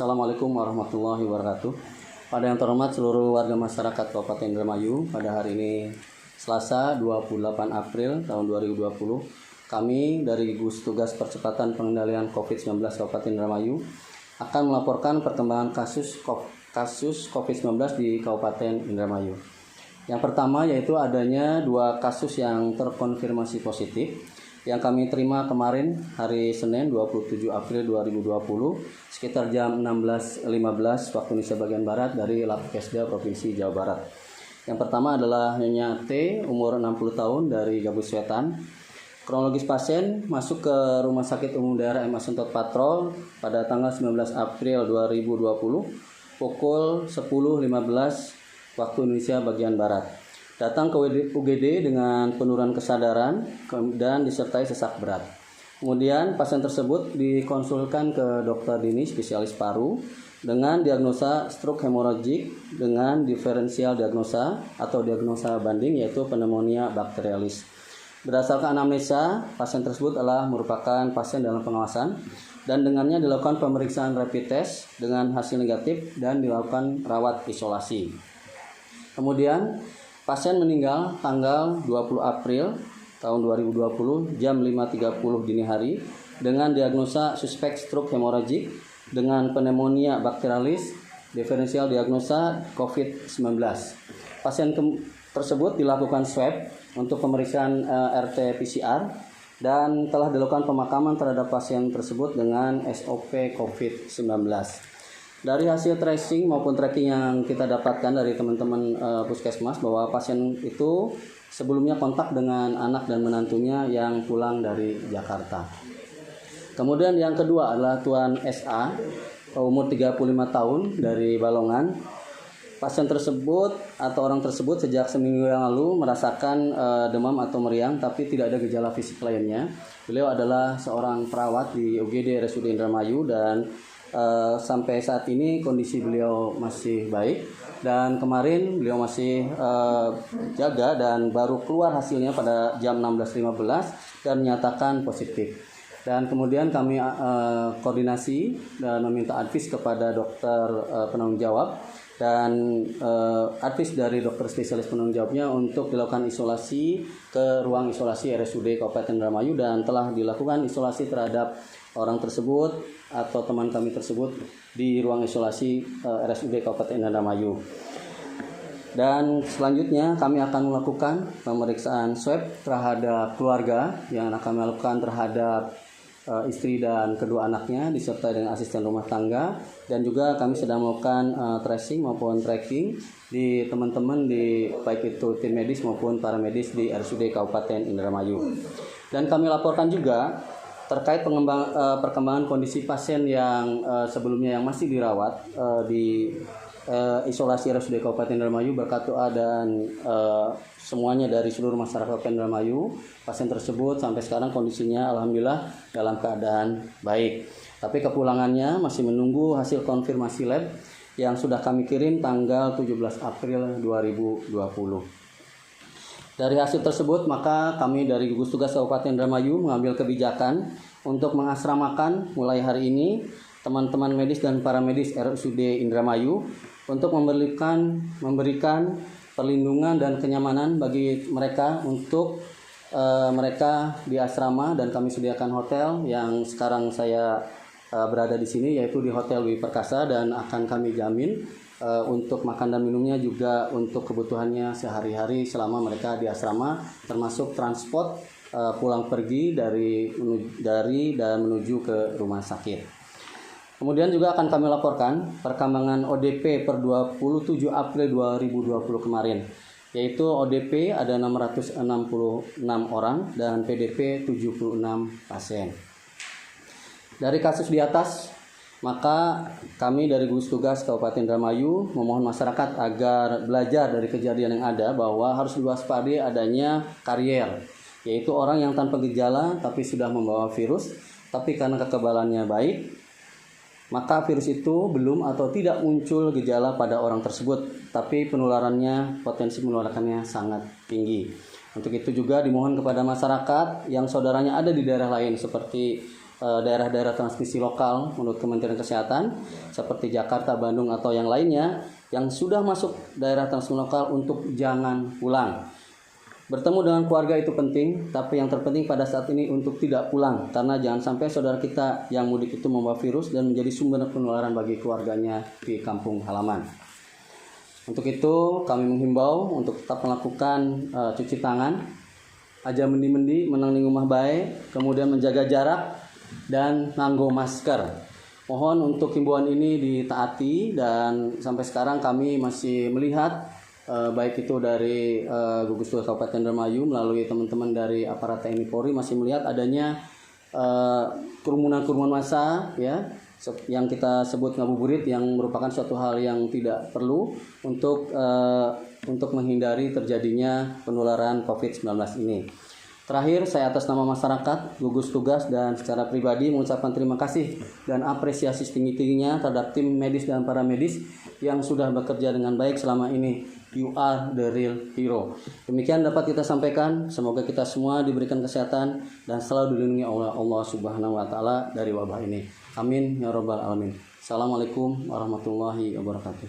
Assalamualaikum warahmatullahi wabarakatuh. Pada yang terhormat seluruh warga masyarakat Kabupaten Indramayu, pada hari ini Selasa 28 April tahun 2020, kami dari Gugus Tugas Percepatan Pengendalian COVID-19 Kabupaten Indramayu akan melaporkan perkembangan kasus COVID-19 di Kabupaten Indramayu. Yang pertama yaitu adanya 2 kasus yang terkonfirmasi positif yang kami terima kemarin hari Senin 27 April 2020 sekitar jam 16.15 waktu Indonesia bagian Barat dari Labkesda Provinsi Jawa Barat. Yang pertama adalah Nyonya T, umur 60 tahun dari Gabus Wetan. Kronologis pasien masuk ke Rumah Sakit Umum Daerah M. Asentot Patrol pada tanggal 19 April 2020 pukul 10.15 waktu Indonesia bagian Barat. Datang ke UGD dengan penurunan kesadaran dan disertai sesak berat. Kemudian pasien tersebut dikonsulkan ke dokter Dini spesialis paru dengan diagnosa stroke hemoragik dengan diferensial diagnosa atau diagnosa banding yaitu pneumonia bakterialis. Berdasarkan anamnesa, pasien tersebut adalah merupakan pasien dalam pengawasan dan dengannya dilakukan pemeriksaan rapid test dengan hasil negatif dan dilakukan rawat isolasi. Kemudian pasien meninggal tanggal 20 April tahun 2020 jam 5.30 dini hari dengan diagnosa suspek stroke hemoragik dengan pneumonia bakterialis, diferensial diagnosa COVID-19. Pasien tersebut dilakukan swab untuk pemeriksaan RT-PCR dan telah dilakukan pemakaman terhadap pasien tersebut dengan SOP COVID-19. Dari hasil tracing maupun tracking yang kita dapatkan dari teman-teman puskesmas bahwa pasien itu sebelumnya kontak dengan anak dan menantunya yang pulang dari Jakarta. Kemudian yang kedua adalah Tuan SA, umur 35 tahun dari Balongan. Pasien tersebut atau orang tersebut sejak seminggu yang lalu merasakan demam atau meriang tapi tidak ada gejala fisik lainnya. Beliau adalah seorang perawat di UGD RSUD Indramayu dan sampai saat ini kondisi beliau masih baik dan kemarin beliau masih jaga dan baru keluar hasilnya pada jam 16.15 dan menyatakan positif. Dan kemudian kami koordinasi dan meminta advis kepada dokter penanggung jawab dan advis dari dokter spesialis penanggung jawabnya untuk dilakukan isolasi ke ruang isolasi RSUD Kabupaten Indramayu dan telah dilakukan isolasi terhadap orang tersebut atau teman kami tersebut di ruang isolasi RSUD Kabupaten Indramayu. Dan selanjutnya kami akan melakukan pemeriksaan swab terhadap keluarga yang akan kami lakukan terhadap istri dan kedua anaknya disertai dengan asisten rumah tangga dan juga kami sedang melakukan tracing maupun tracking di teman-teman di baik itu tim medis maupun para medis di RSUD Kabupaten Indramayu. Dan kami laporkan juga terkait perkembangan kondisi pasien yang sebelumnya yang masih dirawat di isolasi RSUD Kabupaten Indramayu berkat doa dan semuanya dari seluruh masyarakat Kabupaten Indramayu. Pasien tersebut sampai sekarang kondisinya alhamdulillah dalam keadaan baik. Tapi kepulangannya masih menunggu hasil konfirmasi lab yang sudah kami kirim tanggal 17 April 2020. Dari hasil tersebut, maka kami dari Gugus Tugas Kabupaten Indramayu mengambil kebijakan untuk mengasramakan mulai hari ini teman-teman medis dan para medis RSUD Indramayu untuk memberikan perlindungan dan kenyamanan bagi mereka untuk mereka di asrama dan kami sediakan hotel yang sekarang saya berada di sini yaitu di Hotel Dwi Perkasa dan akan kami jamin untuk makan dan minumnya juga untuk kebutuhannya sehari-hari selama mereka di asrama termasuk transport pulang pergi dari dan menuju ke rumah sakit. Kemudian juga akan kami laporkan perkembangan ODP per 27 April 2020 kemarin yaitu ODP ada 666 orang dan PDP 76 pasien. Dari kasus di atas maka kami dari Gugus Tugas Kabupaten Indramayu memohon masyarakat agar belajar dari kejadian yang ada bahwa harus diwaspadai adanya karier, yaitu orang yang tanpa gejala tapi sudah membawa virus, tapi karena kekebalannya baik, maka virus itu belum atau tidak muncul gejala pada orang tersebut, tapi penularannya, potensi penularannya sangat tinggi. Untuk itu juga dimohon kepada masyarakat yang saudaranya ada di daerah lain seperti daerah-daerah transmisi lokal menurut Kementerian Kesehatan seperti Jakarta, Bandung atau yang lainnya yang sudah masuk daerah transmisi lokal untuk jangan pulang. Bertemu dengan keluarga itu penting, tapi yang terpenting pada saat ini untuk tidak pulang karena jangan sampai saudara kita yang mudik itu membawa virus dan menjadi sumber penularan bagi keluarganya di kampung halaman. Untuk itu kami menghimbau untuk tetap melakukan cuci tangan, aja mendi-mendi, menang di rumah baik, kemudian menjaga jarak dan nganggo masker. Mohon untuk himbauan ini ditaati dan sampai sekarang kami masih melihat baik itu dari gugus tugas Kabupaten Indramayu melalui teman-teman dari aparat TNI Polri masih melihat adanya kerumunan massa ya yang kita sebut ngabuburit yang merupakan suatu hal yang tidak perlu untuk menghindari terjadinya penularan COVID-19 ini. Terakhir, saya atas nama masyarakat, gugus tugas dan secara pribadi mengucapkan terima kasih dan apresiasi setinggi-tingginya terhadap tim medis dan para medis yang sudah bekerja dengan baik selama ini. You are the real hero. Demikian dapat kita sampaikan. Semoga kita semua diberikan kesehatan dan selalu dilindungi oleh Allah Subhanahu wa taala dari wabah ini. Amin ya rabbal alamin. Assalamualaikum warahmatullahi wabarakatuh.